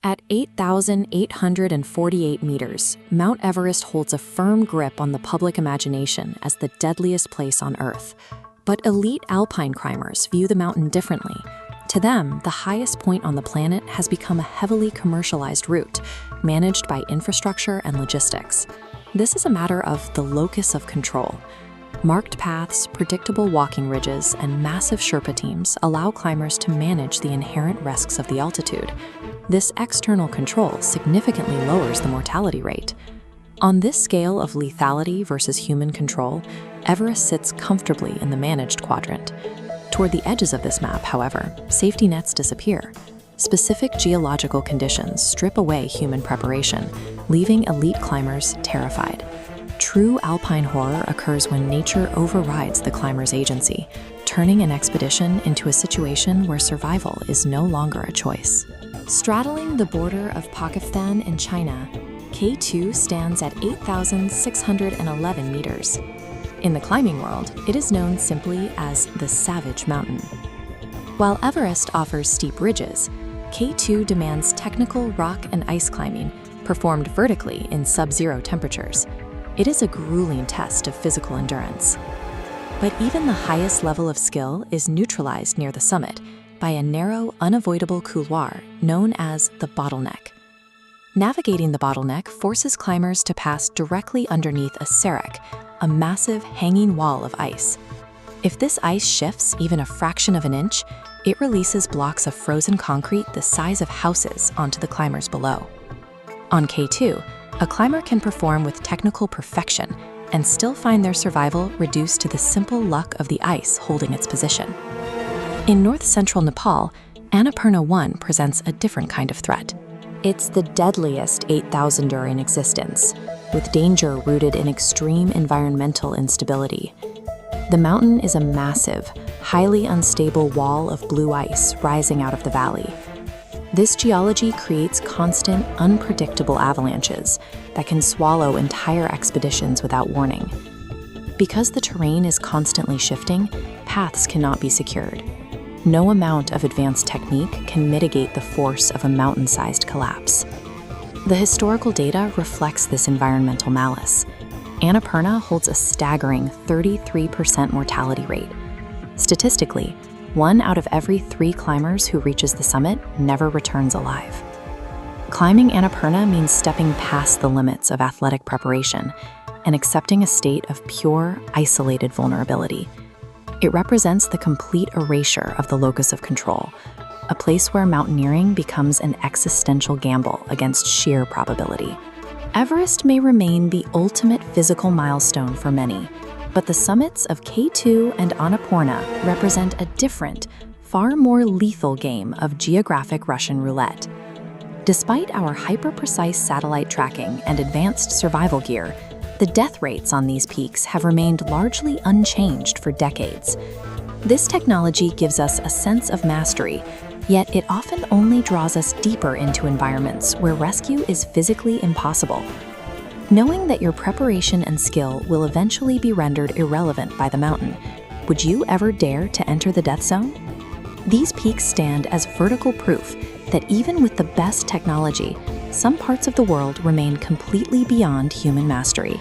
At 8,848 meters, Mount Everest holds a firm grip on the public imagination as the deadliest place on Earth. But elite alpine climbers view the mountain differently. To them, the highest point on the planet has become a heavily commercialized route, managed by infrastructure and logistics. This is a matter of the locus of control. Marked paths, predictable walking ridges, and massive Sherpa teams allow climbers to manage the inherent risks of the altitude. This external control significantly lowers the mortality rate. On this scale of lethality versus human control, Everest sits comfortably in the managed quadrant. Toward the edges of this map, however, safety nets disappear. Specific geological conditions strip away human preparation, leaving elite climbers terrified. True alpine horror occurs when nature overrides the climber's agency, turning an expedition into a situation where survival is no longer a choice. Straddling the border of Pakistan and China, K2 stands at 8,611 meters. In the climbing world, it is known simply as the Savage Mountain. While Everest offers steep ridges, K2 demands technical rock and ice climbing performed vertically in sub-zero temperatures. It is a grueling test of physical endurance. But even the highest level of skill is neutralized near the summit by a narrow, unavoidable couloir known as the bottleneck. Navigating the bottleneck forces climbers to pass directly underneath a serac, a massive hanging wall of ice. If this ice shifts even a fraction of an inch, it releases blocks of frozen concrete the size of houses onto the climbers below. On K2, a climber can perform with technical perfection and still find their survival reduced to the simple luck of the ice holding its position. In north-central Nepal, Annapurna 1 presents a different kind of threat. It's the deadliest 8,000er in existence, with danger rooted in extreme environmental instability. The mountain is a massive, highly unstable wall of blue ice rising out of the valley. This geology creates constant, unpredictable avalanches that can swallow entire expeditions without warning. Because the terrain is constantly shifting, paths cannot be secured. No amount of advanced technique can mitigate the force of a mountain-sized collapse. The historical data reflects this environmental malice. Annapurna holds a staggering 33% mortality rate. Statistically, 1 out of every 3 climbers who reaches the summit never returns alive. Climbing Annapurna means stepping past the limits of athletic preparation and accepting a state of pure, isolated vulnerability. It represents the complete erasure of the locus of control, a place where mountaineering becomes an existential gamble against sheer probability. Everest may remain the ultimate physical milestone for many, but the summits of K2 and Annapurna represent a different, far more lethal game of geographic Russian roulette. Despite our hyper-precise satellite tracking and advanced survival gear, the death rates on these peaks have remained largely unchanged for decades. This technology gives us a sense of mastery, yet it often only draws us deeper into environments where rescue is physically impossible. Knowing that your preparation and skill will eventually be rendered irrelevant by the mountain, would you ever dare to enter the death zone? These peaks stand as vertical proof that even with the best technology, some parts of the world remain completely beyond human mastery.